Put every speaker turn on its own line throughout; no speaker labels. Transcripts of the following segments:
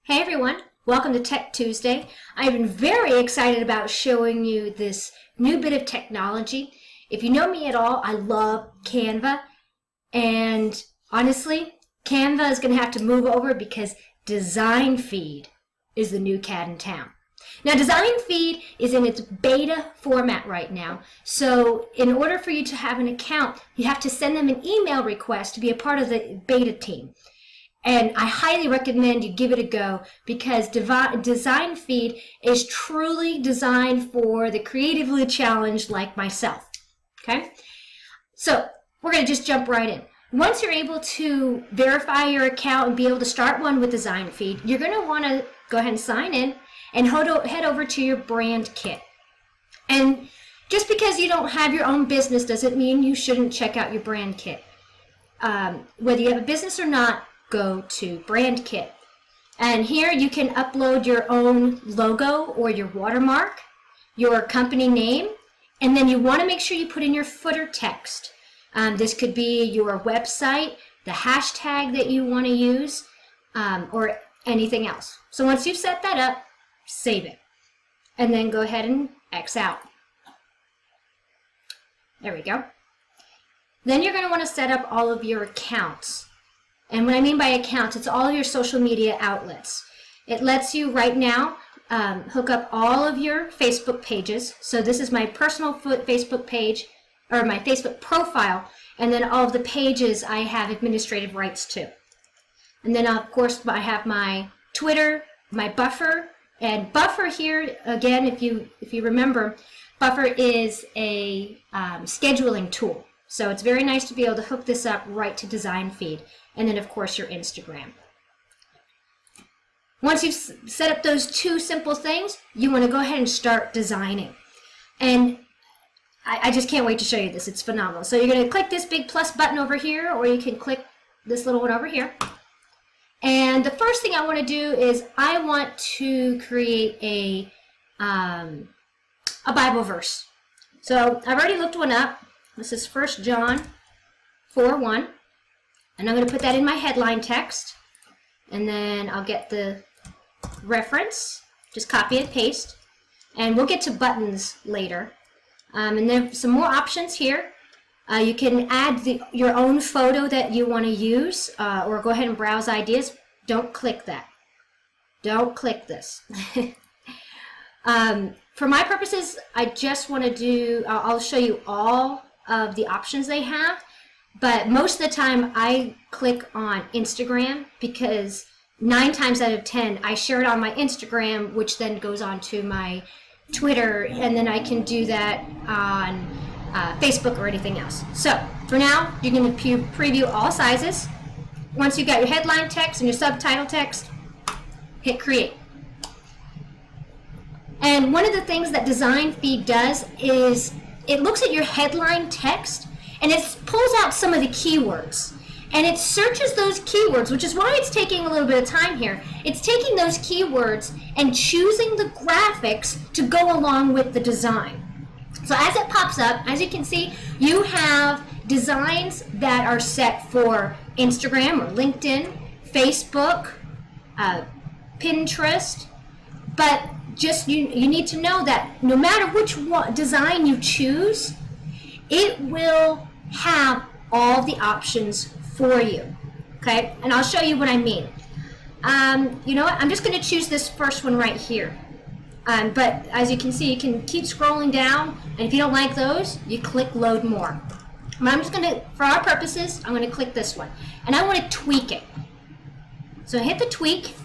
Hey everyone, welcome to Tech Tuesday. I've been very excited about showing you this new bit of technology. If you know me at all, I love Canva, and honestly, Canva is going to have to move over because Deisgnfeed is the new cat in town. Now, Deisgnfeed is in its beta format right now, so in order for you to have an account, you have to send them an email request to be a part of the beta team. And I highly recommend you give it a go because Deisgnfeed is truly designed for the creatively challenged like myself. Okay? So we're going to just jump right in. Once you're able to verify your account and be able to start one with Deisgnfeed, you're going to want to go ahead and sign in and head over to your brand kit. And just because you don't have your own business doesn't mean you shouldn't check out your brand kit. Whether you have a business or not, go to brand kit, and here you can upload your own logo or your watermark, your company name, and then you want to make sure you put in your footer text. This could be your website, the hashtag that you want to use, or anything else. So once you've set that up, save it, and then go ahead and X out. There we go. Then you're going to want to set up all of your accounts. And what I mean by accounts, it's all of your social media outlets. It lets you right now hook up all of your Facebook pages. So this is my personal Facebook page, or my Facebook profile, and then all of the pages I have administrative rights to. And then of course I have my Twitter, my Buffer, and Buffer here, again, if you remember, Buffer is a scheduling tool. So it's very nice to be able to hook this up right to Deisgnfeed. And then, of course, your Instagram. Once you've set up those two simple things, you want to go ahead and start designing. And I just can't wait to show you this. It's phenomenal. So you're going to click this big plus button over here, or you can click this little one over here. And the first thing I want to do is I want to create a Bible verse. So I've already looked one up. This is 1 John 4:1. And I'm going to put that in my headline text, and then I'll get the reference, just copy and paste, and we'll get to buttons later. And then some more options here. You can add your own photo that you want to use, or go ahead and browse ideas. Don't click that. Don't click this. For my purposes, I just want to do, I'll show you all of the options they have. But most of the time I click on Instagram because 9 times out of 10 I share it on my Instagram, which then goes on to my Twitter, and then I can do that on Facebook or anything else. So for now, you're going to preview all sizes. Once you've got your headline text and your subtitle text, hit create. And one of the things that Deisgnfeed does is it looks at your headline text and it pulls out some of the keywords. And it searches those keywords, which is why it's taking a little bit of time here. It's taking those keywords and choosing the graphics to go along with the design. So as it pops up, as you can see, you have designs that are set for Instagram or LinkedIn, Facebook, Pinterest, but just you need to know that no matter which design you choose, it will have all the options for you. Okay, and I'll show you what I mean. You know what, I'm just going to choose this first one right here, but as you can see, you can keep scrolling down, and if you don't like those, you click load more. But I'm just going to, for our purposes, I'm going to click this one, and I want to tweak it. So hit the tweak,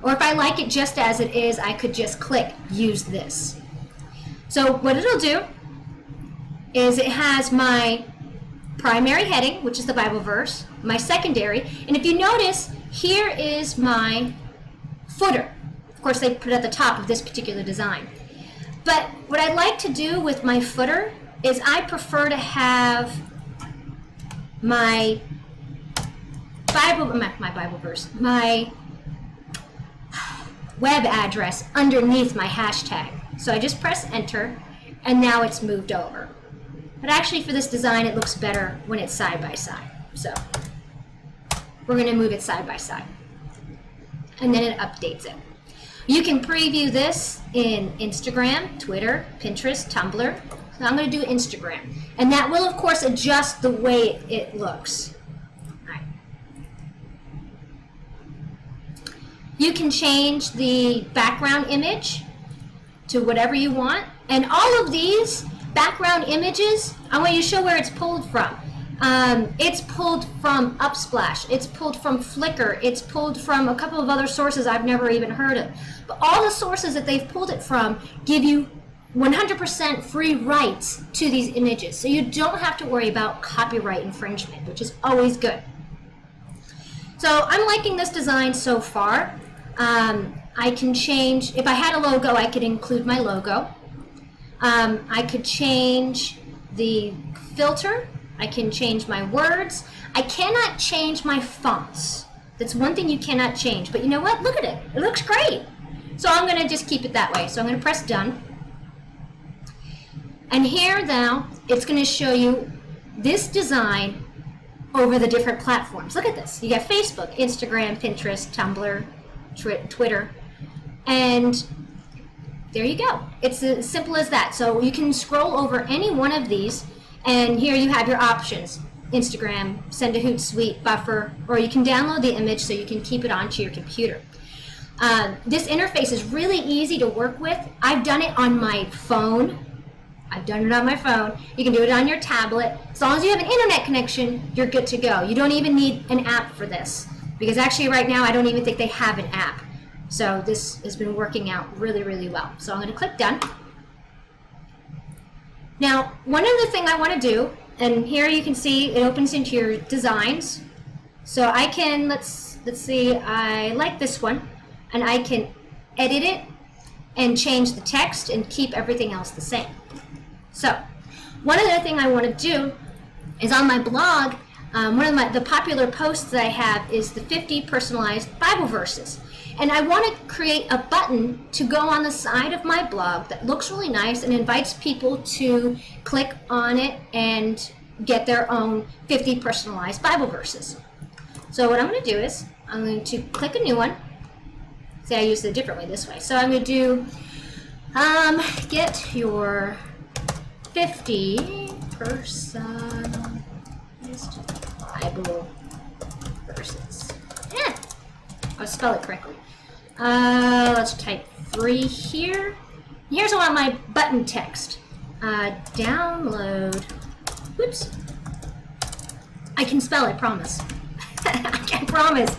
or if I like it just as it is, I could just click use this. So what it'll do is it has my primary heading, which is the Bible verse, my secondary, and if you notice, here is my footer. Of course, they put it at the top of this particular design. But what I like to do with my footer is I prefer to have my Bible verse, my web address underneath my hashtag. So I just press enter, and now it's moved over. But actually for this design, it looks better when it's side by side. So we're going to move it side by side. and then it updates it. You can preview this in Instagram, Twitter, Pinterest, Tumblr. So I'm going to do Instagram. And that will, of course, adjust the way it looks. All right. You can change the background image to whatever you want. And all of these background images, I want you to show where it's pulled from. It's pulled from Upsplash, it's pulled from Flickr, it's pulled from a couple of other sources I've never even heard of. But all the sources that they've pulled it from give you 100% free rights to these images. So you don't have to worry about copyright infringement, which is always good. So I'm liking this design so far. I can change, if I had a logo, I could include my logo. I could change the filter. I can change my words. I cannot change my fonts. That's one thing you cannot change. But you know what? Look at it. It looks great. So I'm going to just keep it that way. So I'm going to press done. And here now, it's going to show you this design over the different platforms. Look at this. You got Facebook, Instagram, Pinterest, Tumblr, Twitter. And there you go. It's as simple as that. So you can scroll over any one of these. And here you have your options. Instagram, send to Hootsuite, Buffer, or you can download the image so you can keep it onto your computer. This interface is really easy to work with. I've done it on my phone. You can do it on your tablet. As long as you have an internet connection, you're good to go. You don't even need an app for this. Because actually right now I don't even think they have an app. So this has been working out really, really well. So I'm going to click done. Now, one other thing I want to do, and here you can see it opens into your designs. So I can, let's see, I like this one, and I can edit it and change the text and keep everything else the same. So, one other thing I want to do is on my blog, one of the popular posts that I have is the 50 personalized Bible verses. And I want to create a button to go on the side of my blog that looks really nice and invites people to click on it and get their own 50 personalized Bible verses. So what I'm going to do is I'm going to click a new one. See, I use it a different way this way. So I'm going to do get your 50 personalized Bible verses. Yeah, I'll spell it correctly. Let's type 3 here. Here's one of my button text. Download. Whoops. I can spell, I promise. I can promise.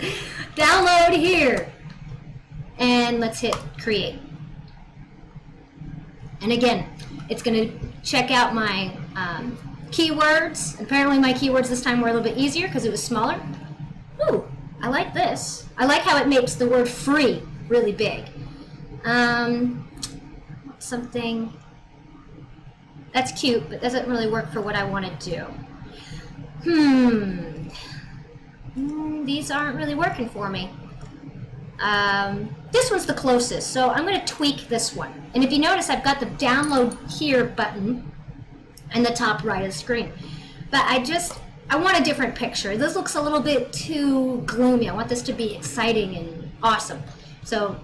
Download here. And let's hit create. And again, it's going to check out my keywords. Apparently my keywords this time were a little bit easier because it was smaller. Ooh, I like this. I like how it makes the word free really big. Something that's cute, but doesn't really work for what I want to do. These aren't really working for me. This one's the closest, so I'm going to tweak this one. And if you notice, I've got the download here button in the top right of the screen. But I want a different picture. This looks a little bit too gloomy. I want this to be exciting and awesome. So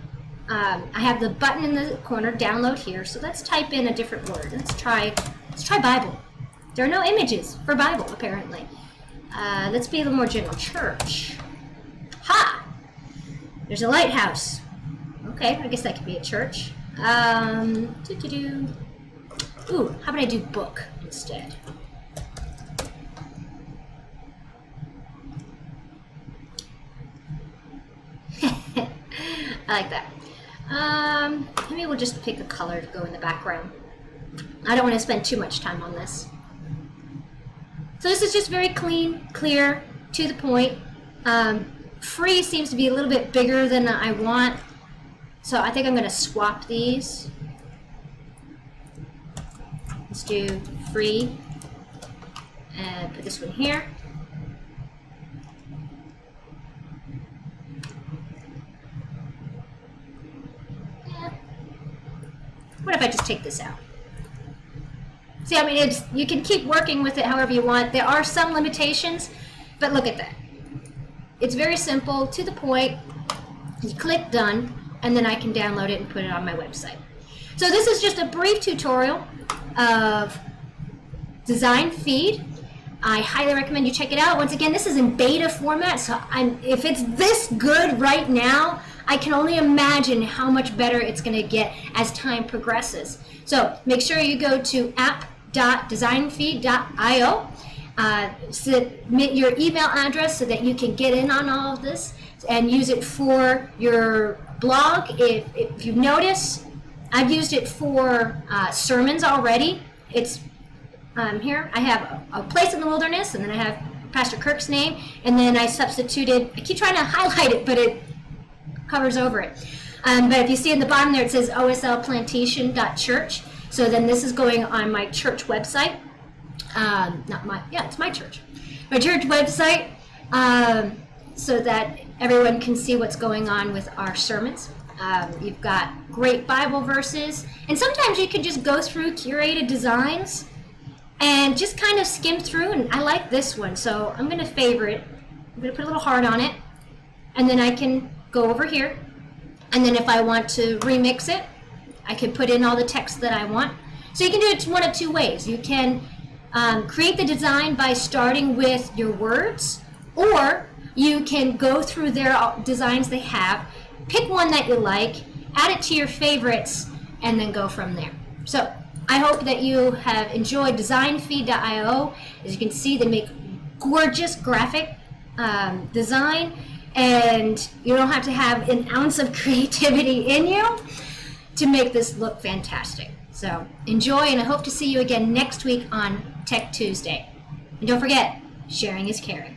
I have the button in the corner, download here. So let's type in a different word. Let's try Bible. There are no images for Bible, apparently. Let's be a little more general. Church. Ha! There's a lighthouse. Okay, I guess that could be a church. Ooh, how about I do book instead? I like that. Maybe we'll just pick a color to go in the background. I don't want to spend too much time on this. So this is just very clean, clear, to the point. Free seems to be a little bit bigger than I want. So I think I'm going to swap these. Let's do free. And put this one here. What if I just take this out? See, I mean, you can keep working with it however you want. There are some limitations, but look at that. It's very simple, to the point. You click done, and then I can download it and put it on my website. So this is just a brief tutorial of Deisgnfeed. I highly recommend you check it out. Once again, this is in beta format, so if it's this good right now, I can only imagine how much better it's going to get as time progresses. So make sure you go to app.deisgnfeed.io, submit your email address so that you can get in on all of this and use it for your blog. If you notice, I've used it for sermons already. It's here I have a place in the wilderness, and then I have Pastor Kirk's name, and then I substituted, I keep trying to highlight it, but it covers over it. But if you see in the bottom there, it says oslplantation.church. So then this is going on my church website. It's my church. My church website, so that everyone can see what's going on with our sermons. You've got great Bible verses, and sometimes you can just go through curated designs and just kind of skim through, and I like this one, so I'm going to favorite. I'm going to put a little heart on it, and then I can go over here, and then if I want to remix it, I can put in all the text that I want. So you can do it one of two ways. You can create the design by starting with your words, or you can go through their designs they have, pick one that you like, add it to your favorites, and then go from there. So I hope that you have enjoyed Deisgnfeed.io. As you can see, they make gorgeous graphic design, and you don't have to have an ounce of creativity in you to make this look fantastic. So enjoy, and I hope to see you again next week on Tech Tuesday. And don't forget, sharing is caring.